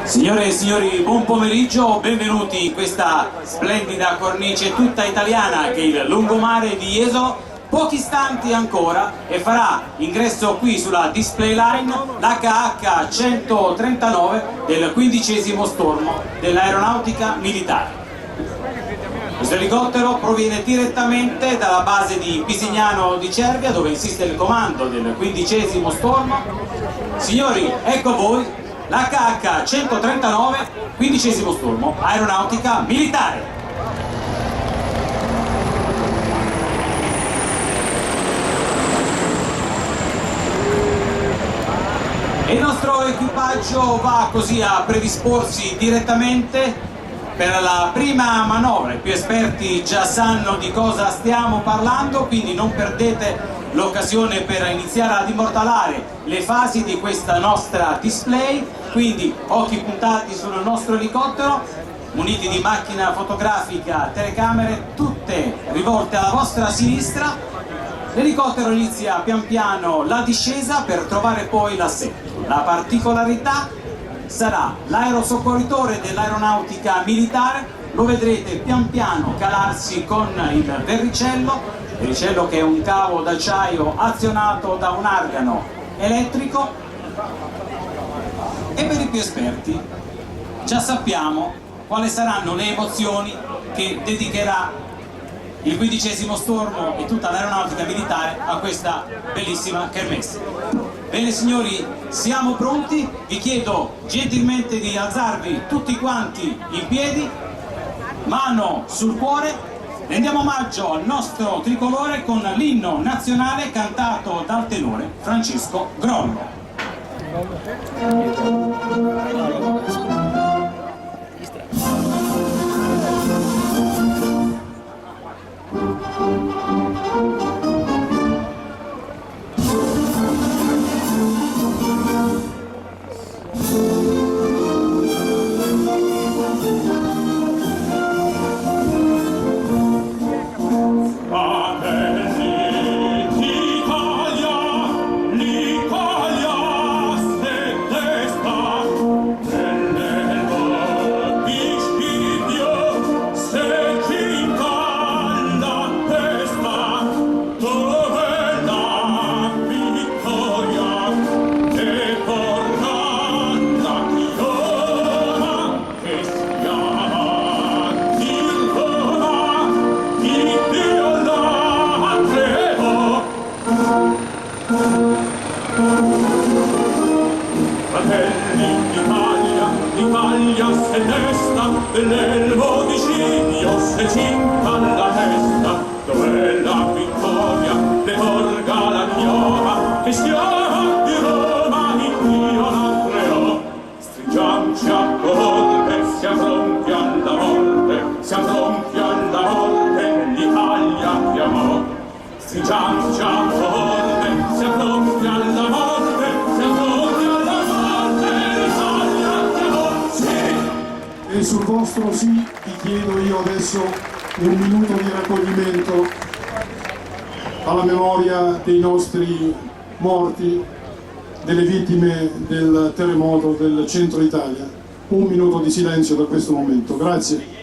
Signore e signori, buon pomeriggio, benvenuti in questa splendida cornice tutta italiana che è il lungomare di Jesolo. Pochi istanti ancora e farà ingresso qui sulla display line l'HH 139 del 15° stormo dell'aeronautica militare. Questo elicottero proviene direttamente dalla base di Pisignano di Cervia, dove insiste il comando del 15° stormo. Signori, ecco voi l'HH 139 15° stormo aeronautica militare. Il nostro equipaggio va così a predisporsi direttamente per la prima manovra. I più esperti già sanno di cosa stiamo parlando, quindi non perdete l'occasione per iniziare ad immortalare le fasi di questa nostra display. Quindi occhi puntati sul nostro elicottero, muniti di macchina fotografica, telecamere, tutte rivolte alla vostra sinistra. L'elicottero inizia pian piano la discesa per trovare poi l'assetto. La particolarità sarà l'aerosoccorritore dell'aeronautica militare, lo vedrete pian piano calarsi con il verricello che è un cavo d'acciaio azionato da un argano elettrico. E per i più esperti già sappiamo quali saranno le emozioni che dedicherà il 15° stormo e tutta l'aeronautica militare a questa bellissima kermesse. Bene signori, siamo pronti, vi chiedo gentilmente di alzarvi tutti quanti in piedi, mano sul cuore, rendiamo omaggio al nostro tricolore con l'inno nazionale cantato dal tenore Francesco Grollo. L'Italia se desta, l'elmo di Scipio se cinta alla testa, dov'è la vittoria, le porga la chioma, che schiava di Roma in Dio la creò. Stringiamoci a colpe, siamo pronti alla morte, siamo pronti alla morte, l'Italia chiamò. Stringiamoci a colpe, siamo pronti alla morte, siamo pronti alla morte, l'Italia chiamò. Sì! E sul vostro sì vi chiedo io adesso un minuto di raccoglimento alla memoria dei nostri morti, delle vittime del terremoto del centro Italia. Un minuto di silenzio da questo momento. Grazie.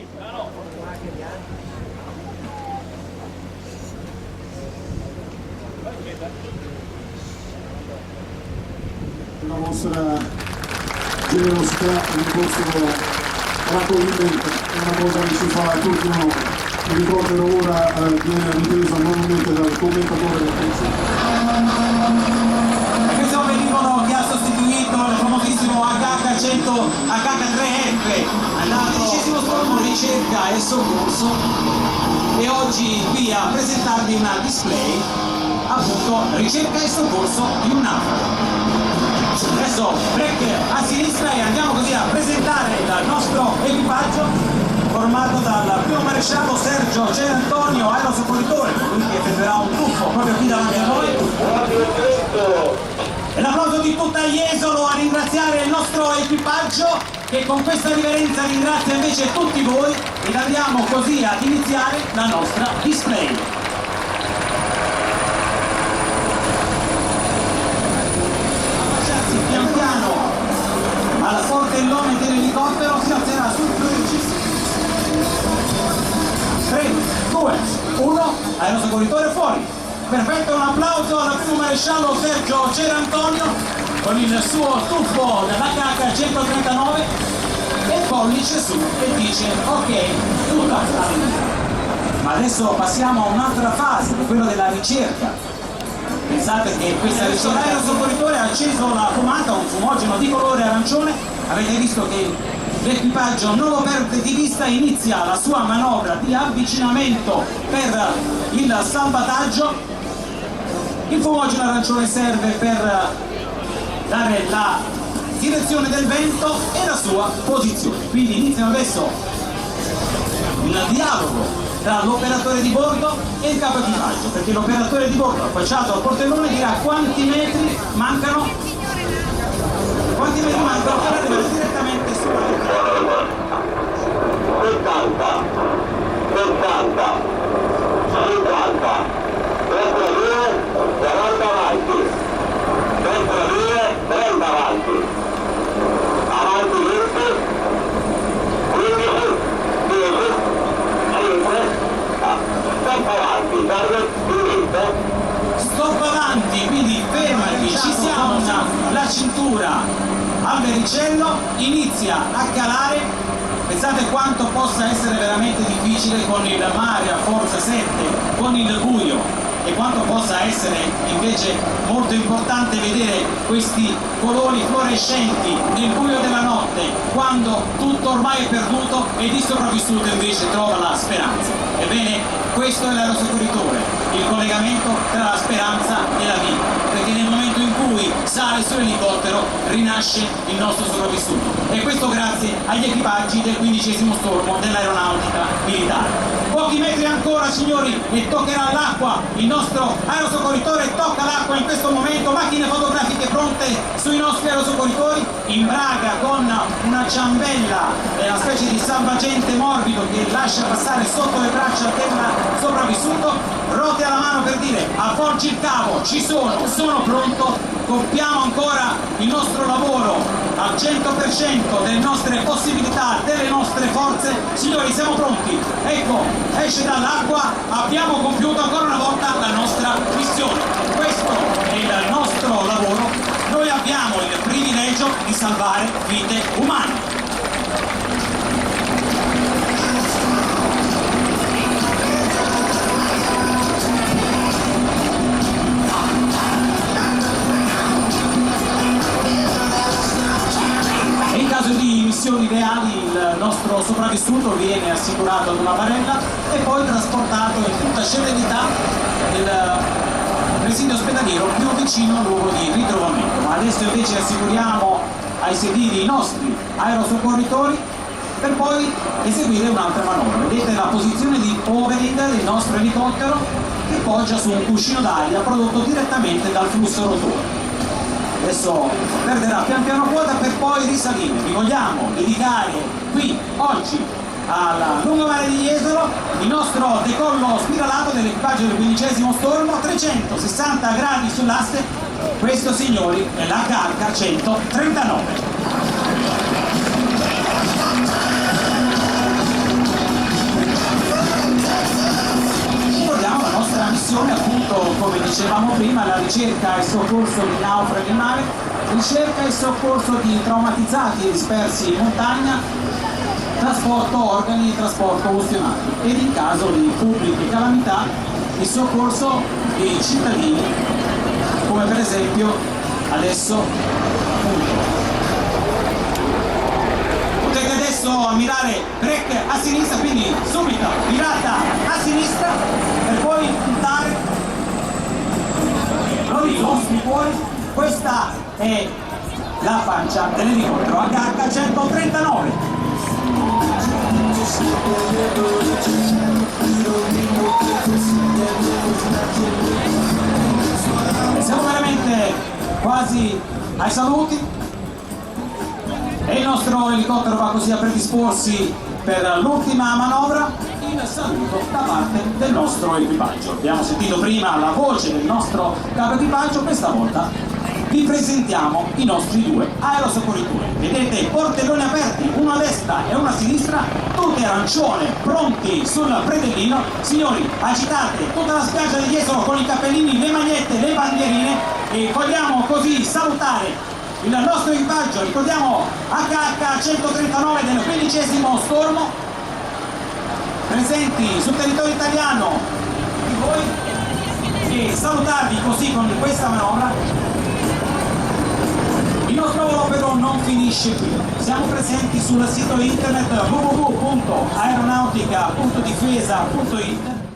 La vostra generosità nel vostro raccoglimento è una cosa che ci fa tutti onore. Il ricordo ora viene ripreso nuovamente dal commentatore del Questo è un velivolo che ha sostituito il famosissimo HH3F, andato 15° stormo ricerca e soccorso, e oggi qui a presentarvi una display appunto ricerca e soccorso di un naufrago. Adesso break a sinistra e andiamo così a presentare il nostro equipaggio formato dal primo maresciallo Sergio Cerantonio, aerosoccorritore, lui che effettuerà un tuffo proprio qui davanti a noi. E l'applauso di tutta Jesolo a ringraziare il nostro equipaggio, che con questa riverenza ringrazia invece tutti voi, ed andiamo così ad iniziare la nostra display. Pian piano al fortellone del l'elicottero si alzerà sul 3, 2, 1, aerosoccorritore fuori. Perfetto, un applauso al primo maresciallo Sergio Cerantonio con il suo tuffo dell'HH 139 e pollice su e dice ok, tutta la linea. Ma adesso passiamo a un'altra fase, quella della ricerca. Pensate che questa ricerca, l'aerosoccorritore ha acceso la fumata, un fumogeno di colore arancione, avete visto che l'equipaggio non lo perde di vista, inizia la sua manovra di avvicinamento per il salvataggio. Il fumogeno arancione serve per dare la direzione del vento e la sua posizione. Quindi iniziano adesso un dialogo tra l'operatore di bordo e il capo equipaggio, perché l'operatore di bordo affacciato al portellone dirà quanti metri mancano per arrivare direttamente sulla 70, 70, 50, 32, 40 avanti, 32, 30 avanti, avanti 20, 15, 10, 5, stop avanti, target finito. stop avanti, quindi fermati, ci siamo, la cintura al vericello, inizia a calare. Pensate quanto possa essere veramente difficile con il mare a forza 7, con il buio, e quanto possa essere invece molto importante vedere questi colori fluorescenti nel buio della notte, quando tutto ormai è perduto ed il sopravvissuto invece trova la speranza. Ebbene, questo è l'aerosoccorritore, il collegamento tra la speranza e la vita, perché nel momento in cui sale sull'elicottero rinasce il nostro sopravvissuto, e questo grazie agli equipaggi del 15° stormo dell'aeronautica militare. Pochi metri ancora, signori, e toccherà l'acqua. Il nostro aerosoccorritore tocca l'acqua in questo momento. Macchine fotografiche pronte sui nostri aerosoccorritori. In braga con una ciambella, una specie di salvagente morbido che lascia passare sotto le braccia del sopravvissuto. Rote alla mano per dire: avvolgi il cavo, ci sono pronto. Compiamo ancora il nostro lavoro al 100% delle nostre possibilità, delle nostre forze. Signori, siamo pronti. Ecco, esce dall'acqua, abbiamo compiuto ancora una volta la nostra missione. Questo è il nostro lavoro. Noi abbiamo il privilegio di salvare vite umane. In caso di missioni reali il nostro sopravvissuto viene assicurato ad una barella e poi trasportato in tutta celerità nel presidio ospedaliero più vicino al luogo di ritrovamento. Ma adesso invece assicuriamo ai sedili i nostri aerosoccorritori per poi eseguire un'altra manovra. Vedete la posizione di overhead del nostro elicottero che poggia su un cuscino d'aria prodotto direttamente dal flusso rotore. Adesso perderà pian piano quota per poi risalire. Vi vogliamo dedicare qui, oggi, al lungomare di Jesolo, il nostro decollo spiralato dell'equipaggio del 15° stormo, 360 gradi sull'aste. Questo, signori, è l'HH 139. La nostra missione, appunto, come dicevamo prima, la ricerca e soccorso di naufraghi in mare, ricerca e soccorso di traumatizzati e dispersi in montagna, trasporto organi e trasporto ustionati, ed in caso di pubbliche calamità il soccorso dei cittadini, come per esempio adesso, appunto. Potete adesso ammirare break a sinistra, quindi subito virata a sinistra per poi puntare i nostri fuori. Questa è la pancia dell'elicottero HH 139. Siamo veramente quasi ai saluti. E il nostro elicottero va così a predisporsi per l'ultima manovra, il saluto da parte del nostro equipaggio. Abbiamo sentito prima la voce del nostro capo equipaggio, questa volta vi presentiamo i nostri due aerosoccorritori. Vedete portelloni aperti, uno a destra e uno a sinistra, tutti arancione, pronti sul predellino. Signori, agitate tutta la spiaggia di Jesolo con i cappellini, le magliette, le bandierine, e vogliamo così salutare il nostro equipaggio. Ricordiamo HH 139 del 15° Stormo, presenti sul territorio italiano di voi, e salutarvi così con questa manovra. Il nostro volo però non finisce qui, siamo presenti sul sito internet www.aeronautica.difesa.it